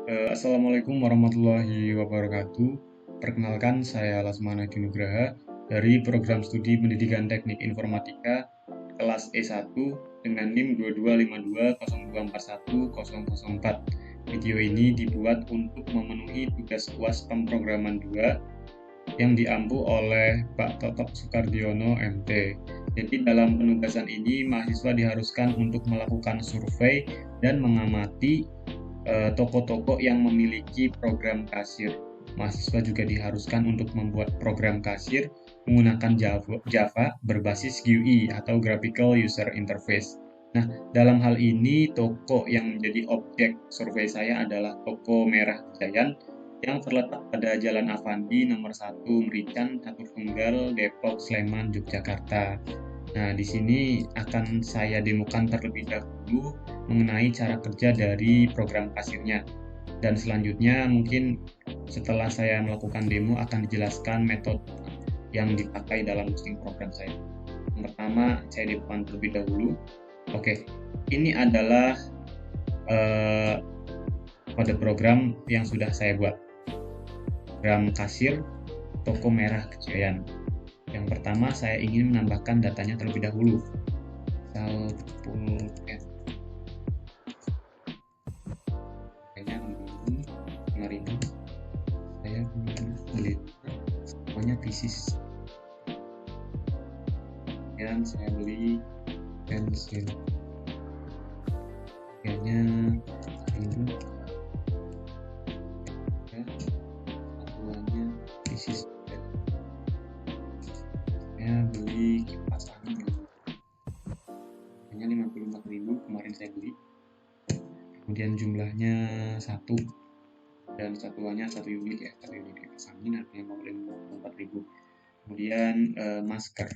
Assalamualaikum warahmatullahi wabarakatuh. Perkenalkan, saya Lasmana Junugraha dari Program Studi Pendidikan Teknik Informatika kelas E1 dengan NIM 225202410004. Video ini dibuat untuk memenuhi tugas UAS Pemrograman 2 yang diampu oleh Pak Totok Sukardiono MT. Jadi dalam penugasan ini mahasiswa diharuskan untuk melakukan survei dan mengamati toko-toko yang memiliki program kasir. Mahasiswa juga diharuskan untuk membuat program kasir menggunakan Java berbasis GUI atau Graphical User Interface. Nah, dalam hal ini toko yang menjadi objek survei saya adalah toko Merah Giant yang terletak pada Jalan Avandi nomor 1 Merican, Catur Tunggal, Depok, Sleman, Yogyakarta. Nah, di sini akan saya demokan terlebih dahulu mengenai cara kerja dari program kasirnya. Dan selanjutnya mungkin setelah saya melakukan demo akan dijelaskan metode yang dipakai dalam hosting program saya. Yang pertama, saya demokan terlebih dahulu. Oke, ini adalah kode program yang sudah saya buat. Program kasir toko Merah Giant. Yang pertama, saya ingin menambahkan datanya terlebih dahulu. Misal pulpen. Kayaknya 5.000. Saya beli pokoknya pieces. Dan saya beli pensil. Kayaknya 1.000. Ya, satuannya pieces. Saya beli kipas angin hanya 54.000 kemarin saya beli. Kemudian jumlahnya 1 dan satuannya 1 unit ya, 1 unit kipas angin harganya 54.000. Kemudian masker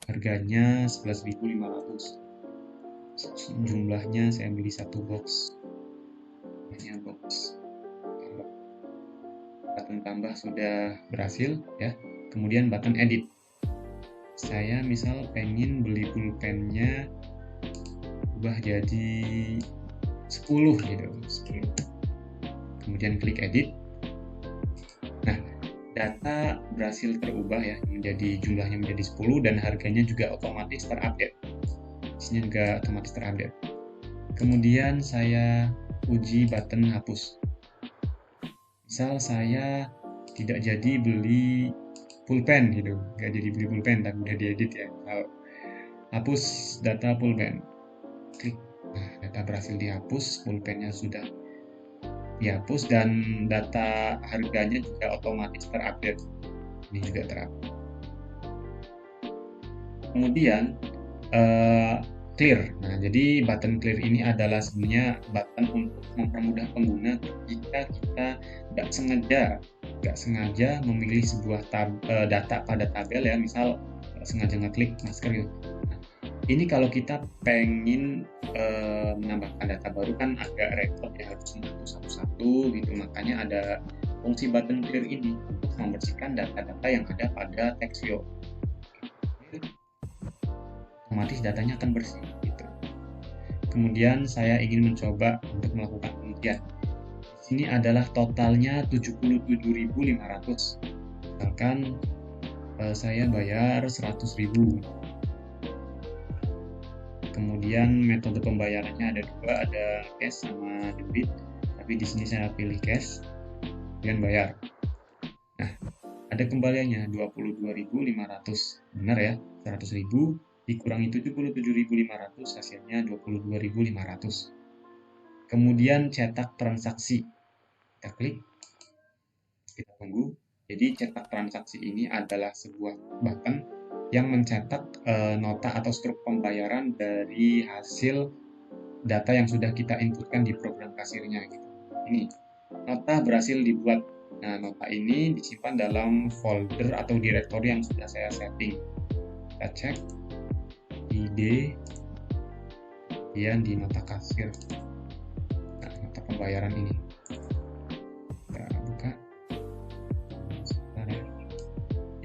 harganya 11.500. Jumlahnya saya beli 1 box. Hanya box button tambah sudah berhasil ya. Kemudian button edit, saya misal pengen beli pulpennya ubah jadi 10 gitu, 10. Kemudian klik edit. Nah, data berhasil terubah ya, menjadi jumlahnya menjadi 10 dan harganya juga otomatis terupdate. Isinya juga otomatis terupdate. Kemudian saya uji button hapus. Misal saya tidak jadi beli pulpen gitu, nggak jadi beli pulpen tapi udah diedit ya. Hapus data pulpen, klik. Nah, data berhasil dihapus, pulpennya sudah dihapus dan data harganya juga otomatis terupdate. Ini juga terupdate. Kemudian clear. Nah, jadi button clear ini adalah sebenarnya button untuk mempermudah pengguna jika kita nggak sengaja memilih sebuah data pada tabel ya, misal sengaja ngeklik masker gitu. Nah, ini kalau kita pengen menambahkan data baru kan agak repot ya, harus menghapus satu-satu gitu. Makanya ada fungsi button clear ini untuk membersihkan data-data yang ada pada text view. Otomatis datanya akan bersih gitu. Kemudian saya ingin mencoba untuk melakukan penelitian. Ini adalah totalnya 77.500. Misalkan saya bayar 100.000. Kemudian metode pembayarannya ada dua, ada cash sama debit. Tapi di sini saya pilih cash, kemudian bayar. Nah, ada kembaliannya 22.500. Benar ya, 100.000 dikurangi 77.500 hasilnya 22.500. Kemudian cetak transaksi, kita klik, kita tunggu. Jadi cetak transaksi ini adalah sebuah button yang mencetak nota atau struk pembayaran dari hasil data yang sudah kita inputkan di program kasirnya gitu. Ini nota berhasil dibuat. Nah, nota ini disimpan dalam folder atau direktori yang sudah saya setting. Kita cek ide kemudian di nota kasir. Nah, nota pembayaran ini kita buka. Sebentar ya.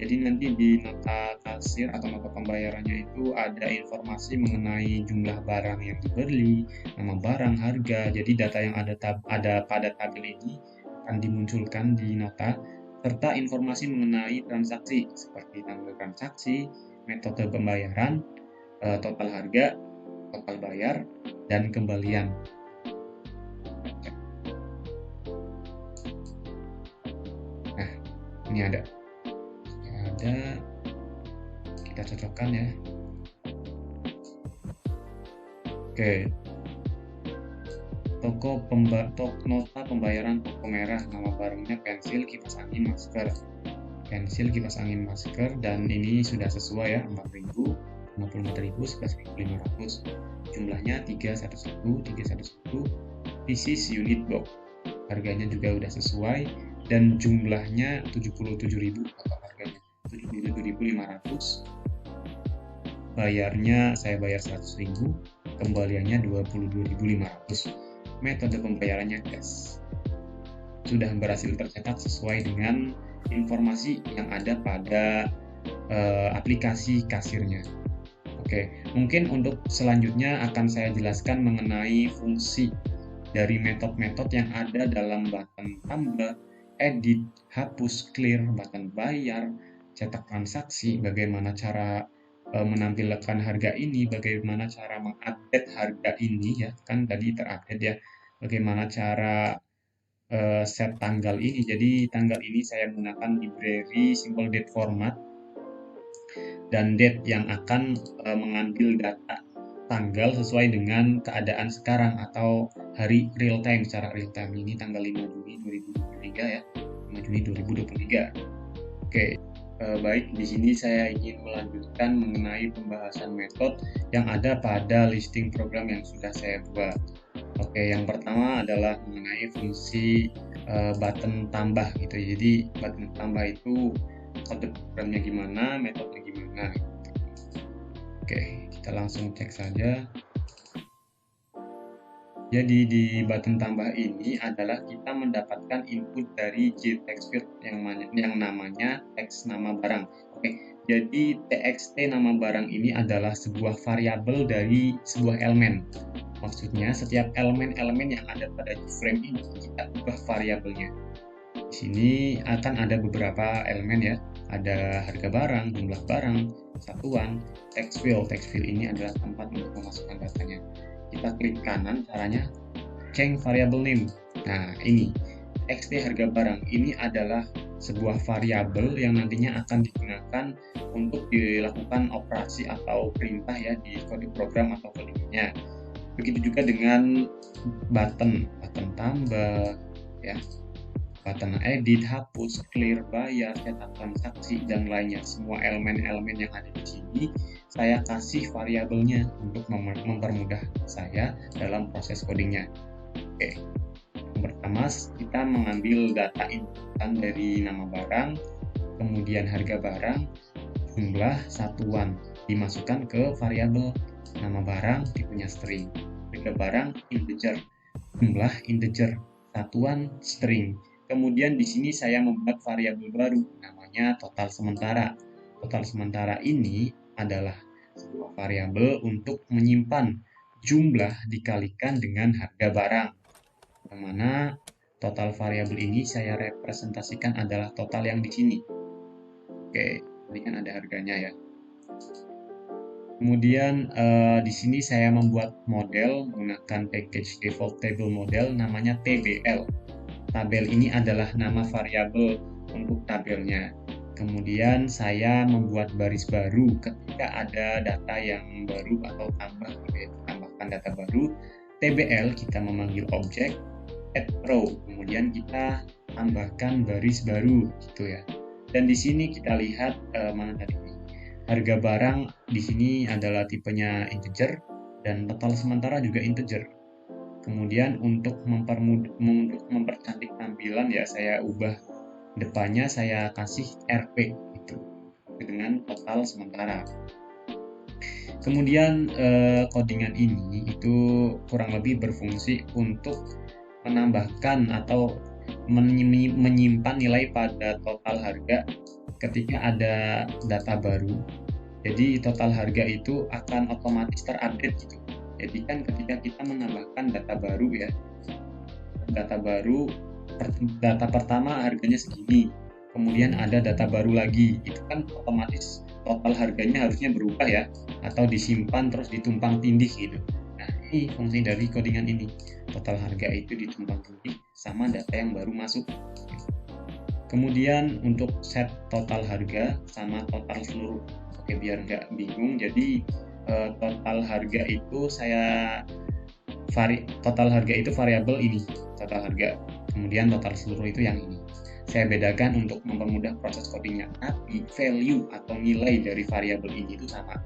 Jadi nanti di nota taksir atau nota pembayarannya itu ada informasi mengenai jumlah barang yang dibeli, nama barang, harga. Jadi data yang ada pada tabel ini akan dimunculkan di nota, serta informasi mengenai transaksi seperti tanggal transaksi, metode pembayaran, total harga, total bayar, dan kembalian. Nah, ini ada kita cocokkan ya. Oke, nota pembayaran toko merah, nama barangnya pensil, kipas angin, masker. Pensil, kipas angin, masker, dan ini sudah sesuai ya, 4.000, 54.000, 11.500. Jumlahnya 311, pieces unit box. Harganya juga udah sesuai, dan jumlahnya 77.000 atau harganya 77.500. Bayarnya saya bayar 100.000, kembaliannya 22.500. Metode pembayarannya cash. Sudah berhasil tercetak sesuai dengan informasi yang ada pada aplikasi kasirnya. Oke, mungkin untuk selanjutnya akan saya jelaskan mengenai fungsi dari metode-metode yang ada dalam button tambah, edit, hapus, clear, button bayar, cetak transaksi, bagaimana cara menampilkan harga ini, bagaimana cara mengupdate harga ini ya, kan tadi terupdate ya, bagaimana cara set tanggal ini. Jadi tanggal ini saya menggunakan library simple date format dan date yang akan mengambil data tanggal sesuai dengan keadaan sekarang atau hari real time, secara real time. Ini tanggal 5 Juni 2023 ya, 5 Juni 2023. Oke, baik, di sini saya ingin melanjutkan mengenai pembahasan metode yang ada pada listing program yang sudah saya buat. Oke, yang pertama adalah mengenai fungsi button tambah gitu. Jadi button tambah itu kode programnya gimana, metodenya gimana. Oke, kita langsung cek saja. Jadi di button tambah ini adalah kita mendapatkan input dari JTextField yang namanya teks nama barang. Oke, jadi txt nama barang ini adalah sebuah variabel dari sebuah elemen. Maksudnya setiap elemen-elemen yang ada pada frame ini kita ubah variabelnya. Di sini akan ada beberapa elemen ya. Ada harga barang, jumlah barang, satuan, text field. Text field ini adalah tempat untuk memasukkan datanya. Kita klik kanan caranya, change variable name. Nah, ini txt harga barang ini adalah sebuah variabel yang nantinya akan digunakan untuk dilakukan operasi atau perintah ya di kode program atau codingnya. Begitu juga dengan button tambah ya, button edit, hapus, clear, bayar, cetak transaksi, dan lainnya. Semua elemen-elemen yang ada di sini saya kasih variabelnya untuk mempermudah saya dalam proses codingnya. Oke, yang pertama kita mengambil data inputan dari nama barang, kemudian harga barang, jumlah, satuan dimasukkan ke variabel nama barang tipenya string, harga barang integer, jumlah integer, satuan string. Kemudian di sini saya membuat variabel baru namanya total sementara. Total sementara ini adalah sebuah variabel untuk menyimpan jumlah dikalikan dengan harga barang. Yang mana total variabel ini saya representasikan adalah total yang di sini. Oke, ini kan ada harganya ya. Kemudian di sini saya membuat model menggunakan package default table model namanya TBL. Tabel ini adalah nama variabel untuk tabelnya. Kemudian saya membuat baris baru ketika ada data yang baru atau tambahkan data baru. TBL kita memanggil objek add row, kemudian kita tambahkan baris baru gitu ya. Dan di sini kita lihat mana tadi ini. Harga barang di sini adalah tipenya integer dan total sementara juga integer. Kemudian untuk mempercantik tampilan ya saya ubah depannya, saya kasih RP itu dengan total sementara. Kemudian codingan ini itu kurang lebih berfungsi untuk menambahkan atau menyimpan nilai pada total harga ketika ada data baru Jadi total harga itu akan otomatis terupdate gitu. Jadi kan ketika kita menambahkan data baru ya, data pertama harganya segini, kemudian ada data baru lagi, itu kan otomatis total harganya harusnya berubah ya, atau disimpan terus ditumpang tindih gitu. Nah, ini fungsi dari codingan ini. Total harga itu ditumpang tindih sama data yang baru masuk. Kemudian untuk set total harga sama total seluruh. Oke, biar nggak bingung, jadi total harga itu total harga itu variabel ini, total harga. Kemudian total seluruh itu yang ini. Saya bedakan untuk mempermudah proses codingnya, tapi value atau nilai dari variabel ini itu sama.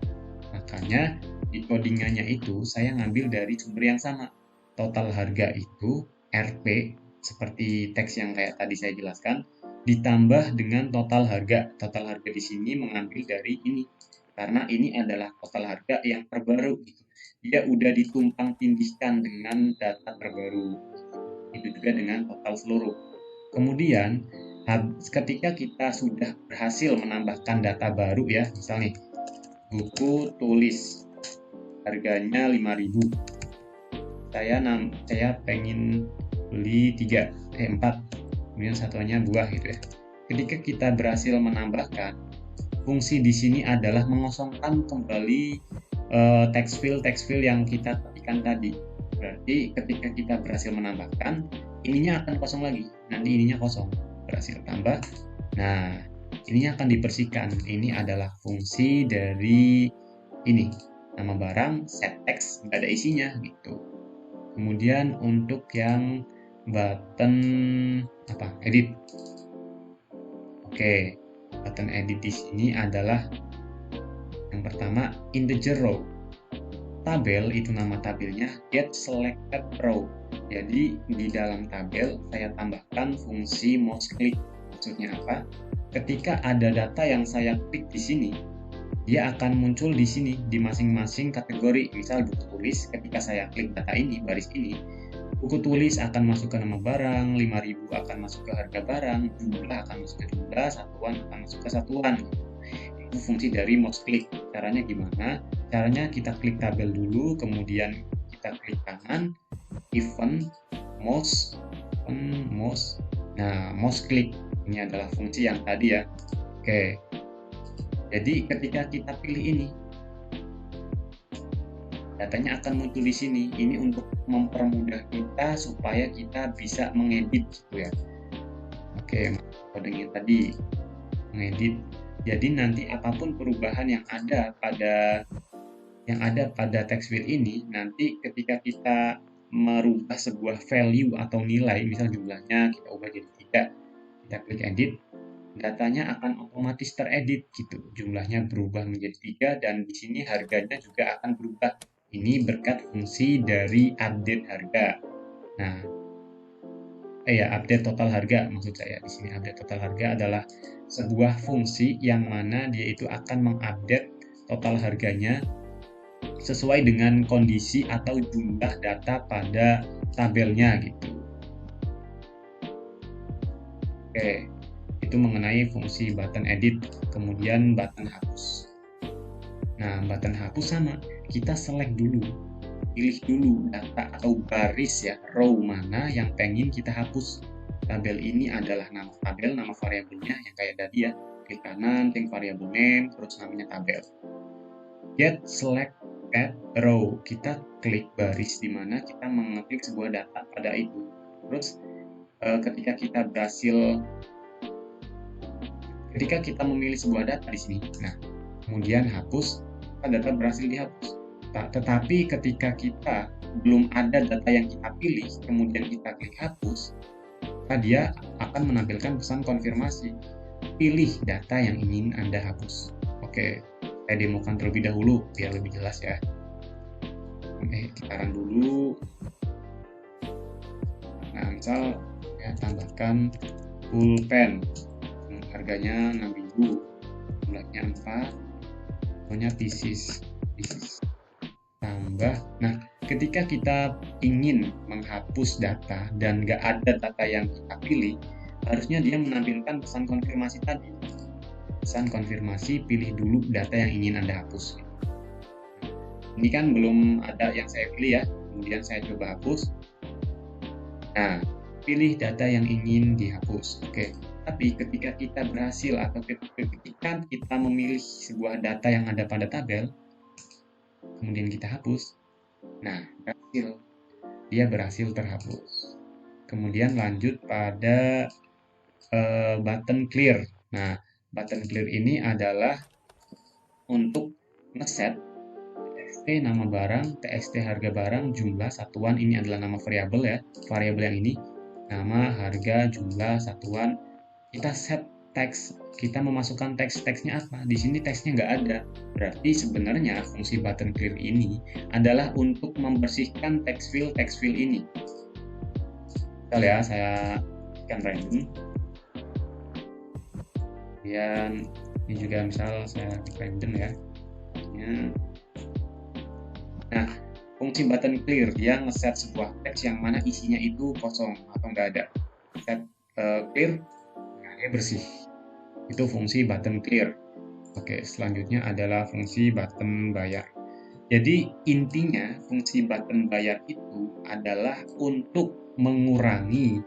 Makanya di codingannya itu saya ngambil dari sumber yang sama. Total harga itu RP, seperti teks yang kayak tadi saya jelaskan, ditambah dengan total harga. Total harga di sini mengambil dari ini, karena ini adalah total harga yang terbaru. Dia udah ditumpang tindihkan dengan data terbaru. Itu juga dengan total seluruh. Kemudian ketika kita sudah berhasil menambahkan data baru ya, misalnya buku tulis harganya 5.000. Saya pengen beli 4, kemudian satuannya buah gitu ya. Ketika kita berhasil menambahkan, fungsi di sini adalah mengosongkan kembali text field yang kita ketikkan tadi. Berarti ketika kita berhasil menambahkan, ininya akan kosong lagi. Nanti ininya kosong. Berhasil tambah. Nah, ininya akan dibersihkan. Ini adalah fungsi dari ini. Nama barang, set text, nggak ada isinya gitu. Kemudian untuk yang button edit. Oke, button edit di sini adalah yang pertama integer row. Tabel itu nama tabelnya get selected row. Jadi di dalam tabel saya tambahkan fungsi mouse click. Maksudnya apa? Ketika ada data yang saya klik di sini, dia akan muncul di sini di masing-masing kategori. Misal buku tulis, ketika saya klik data ini, baris ini, buku tulis akan masuk ke nama barang, 5.000 akan masuk ke harga barang, jumlah akan masuk ke jumlah, satuan akan masuk ke satuan. Itu fungsi dari mouse click. Caranya gimana? Caranya kita klik tabel dulu, kemudian kita klik kanan, event, mouse. Nah, mouse click ini adalah fungsi yang tadi ya. Oke. Jadi ketika kita pilih ini, datanya akan muncul di sini. Ini untuk mempermudah kita supaya kita bisa mengedit gitu ya. Oke, codingnya tadi mengedit. Jadi nanti apapun perubahan yang ada pada text field ini, nanti ketika kita merubah sebuah value atau nilai, misal jumlahnya kita ubah jadi 3, kita klik edit, datanya akan otomatis teredit gitu. Jumlahnya berubah menjadi 3 dan di sini harganya juga akan berubah. Ini berkat fungsi dari update harga. Nah, update total harga maksud saya. Di sini update total harga adalah sebuah fungsi yang mana dia itu akan mengupdate total harganya sesuai dengan kondisi atau jumlah data pada tabelnya gitu. Oke. Itu mengenai fungsi button edit, kemudian button hapus. Nah, button hapus sama, kita select dulu, pilih dulu data atau baris ya, row mana yang pengen kita hapus. Tabel ini adalah nama tabel, nama variabelnya yang kayak tadi ya, klik kanan, think variable name, terus namanya tabel. Get select add row, kita klik baris di mana kita mengeklik sebuah data pada itu. Terus ketika kita memilih sebuah data di sini, nah kemudian hapus, data berhasil dihapus. Tetapi ketika kita belum ada data yang kita pilih, kemudian kita klik hapus, maka dia akan menampilkan pesan konfirmasi. Pilih data yang ingin Anda hapus. Oke, saya demokan terlebih dahulu biar lebih jelas ya. Oke, kita run dulu. Nah, misal ya tambahkan pulpen. Harganya 6.000, jumlahnya 4, pokoknya pieces tambah. Nah, ketika kita ingin menghapus data dan nggak ada data yang kita pilih, harusnya dia menampilkan pesan konfirmasi tadi. pesan konfirmasi, pilih dulu data yang ingin Anda hapus. Ini kan belum ada yang saya pilih ya, kemudian saya coba hapus. Nah, pilih data yang ingin dihapus. Oke, tapi ketika kita berhasil atau ketika kita memilih sebuah data yang ada pada tabel, kemudian kita hapus, nah berhasil, dia berhasil terhapus. Kemudian lanjut pada button clear. Nah, button clear ini adalah untuk ngeset txt nama barang, txt harga barang, jumlah satuan, ini adalah nama variabel ya, variabel yang ini, nama, harga, jumlah, satuan, kita set teks, kita memasukkan teksnya apa, di sini teksnya nggak ada, berarti sebenarnya fungsi button clear ini adalah untuk membersihkan text field ini. Misal ya, saya kan random, kemudian ini juga misal saya random ya. Nah, fungsi button clear dia ngeset sebuah teks yang mana isinya itu kosong atau nggak ada. Set clear, nah dia bersih. Itu fungsi button clear. Oke, selanjutnya adalah fungsi button bayar. Jadi intinya fungsi button bayar itu adalah untuk mengurangi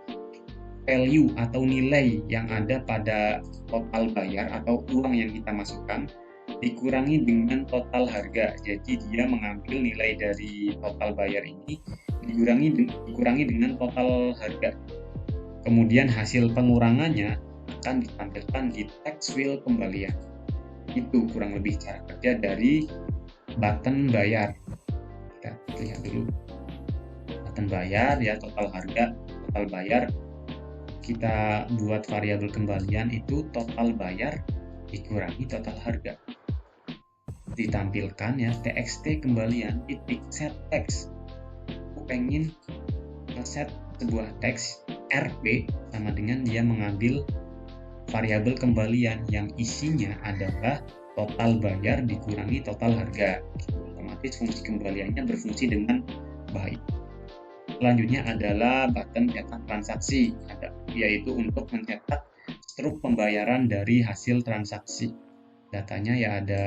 value atau nilai yang ada pada total bayar atau uang yang kita masukkan dikurangi dengan total harga. Jadi dia mengambil nilai dari total bayar ini dikurangi dengan total harga. Kemudian hasil pengurangannya akan ditampilkan di text field kembalian. Itu kurang lebih cara kerja dari button bayar. Kita lihat dulu. Button bayar ya, total harga, total bayar. Kita buat variabel kembalian itu total bayar dikurangi total harga. Ditampilkan ya txt kembalian titik set text. Aku pengen ngeset sebuah teks rp sama dengan dia mengambil variabel kembalian yang isinya adalah total bayar dikurangi total harga. Otomatis fungsi kembaliannya berfungsi dengan baik. Selanjutnya adalah button cetak transaksi, yaitu untuk mencetak struk pembayaran dari hasil transaksi. Datanya ya ada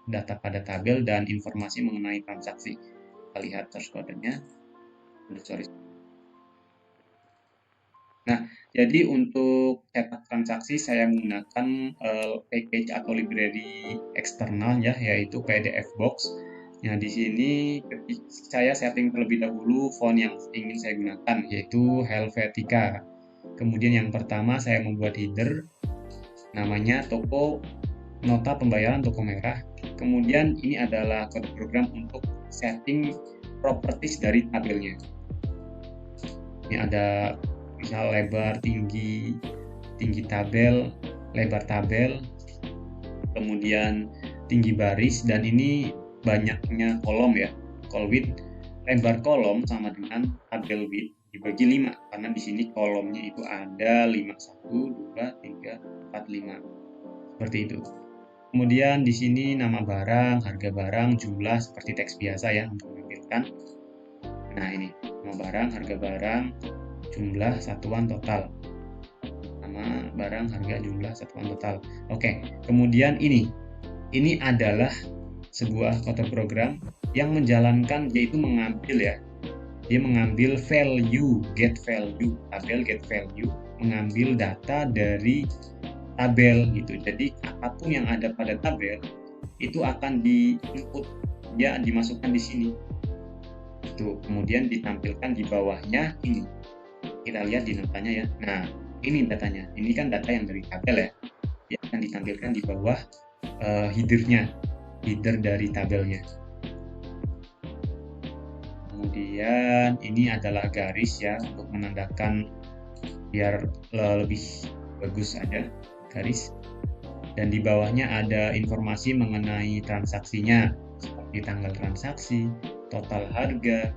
data pada tabel dan informasi mengenai transaksi. Kita lihat source code-nya. Nah, jadi untuk cetak transaksi saya menggunakan package atau library eksternal ya, yaitu PDF Box. Nah, di sini saya setting terlebih dahulu font yang ingin saya gunakan, yaitu Helvetica. Kemudian yang pertama saya membuat header, namanya toko nota pembayaran toko merah. Kemudian ini adalah kode program untuk setting properties dari tabelnya. Ini ada misal lebar, tinggi tabel, lebar tabel, kemudian tinggi baris, dan ini banyaknya kolom ya. Call width, lebar kolom sama dengan tabel width dibagi 5 karena di sini kolomnya itu ada 5, 1, 2, 3, 4, 5. Seperti itu. Kemudian di sini nama barang, harga barang, jumlah seperti teks biasa ya untuk menampilkan. Nah, ini nama barang, harga barang, jumlah, satuan, total. Nama barang, harga, jumlah, satuan, total. Oke, kemudian ini adalah sebuah kode program yang menjalankan, yaitu mengambil ya, dia mengambil value, get value, tabel get value, mengambil data dari tabel gitu. Jadi apapun yang ada pada tabel itu akan di-input, ya dimasukkan di sini. Itu kemudian ditampilkan di bawahnya ini. Kita lihat di notanya ya. Nah, ini datanya. Ini kan data yang dari tabel ya. Dia akan ditampilkan di bawah header dari tabelnya. Kemudian ini adalah garis ya untuk menandakan biar lebih bagus ada garis. Dan di bawahnya ada informasi mengenai transaksinya seperti tanggal transaksi, total harga,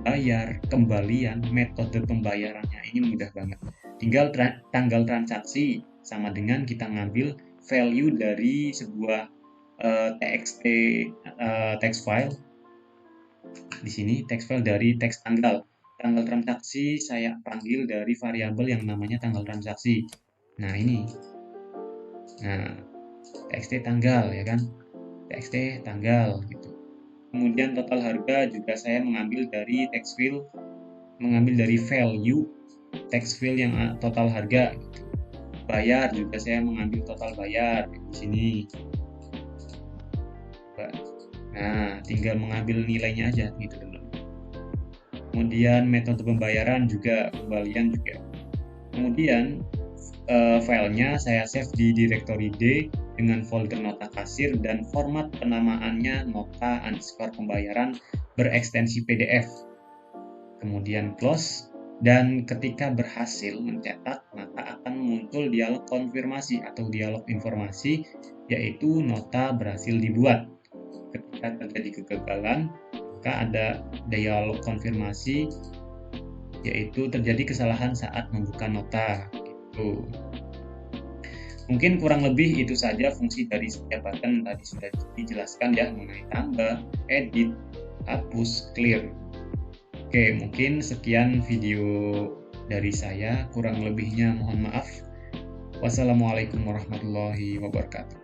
bayar, kembalian, metode pembayarannya. Ini mudah banget. Tinggal tanggal transaksi sama dengan kita ngambil value dari sebuah txt text file. Di sini text file dari teks tanggal. Tanggal transaksi saya panggil dari variabel yang namanya tanggal transaksi. Nah, ini. Nah, TXT tanggal ya kan, TXT tanggal gitu. Kemudian total harga juga saya mengambil dari text field, mengambil dari value text field yang total harga gitu. Bayar juga saya mengambil total bayar di sini. Nah, tinggal mengambil nilainya aja gitu teman. Kemudian metode pembayaran juga, kembalian juga. Kemudian filenya saya save di directory D dengan folder nota kasir dan format penamaannya nota_pembayaran berekstensi PDF. Kemudian close, dan ketika berhasil mencetak maka akan muncul dialog konfirmasi atau dialog informasi, yaitu nota berhasil dibuat. Ketika terjadi kegagalan maka ada dialog konfirmasi, yaitu terjadi kesalahan saat membuka nota gitu. Mungkin kurang lebih itu saja fungsi dari setiap button. Tadi sudah dijelaskan ya mengenai tambah, edit, hapus, clear. Oke, mungkin sekian video dari saya, kurang lebihnya mohon maaf. Wassalamualaikum warahmatullahi wabarakatuh.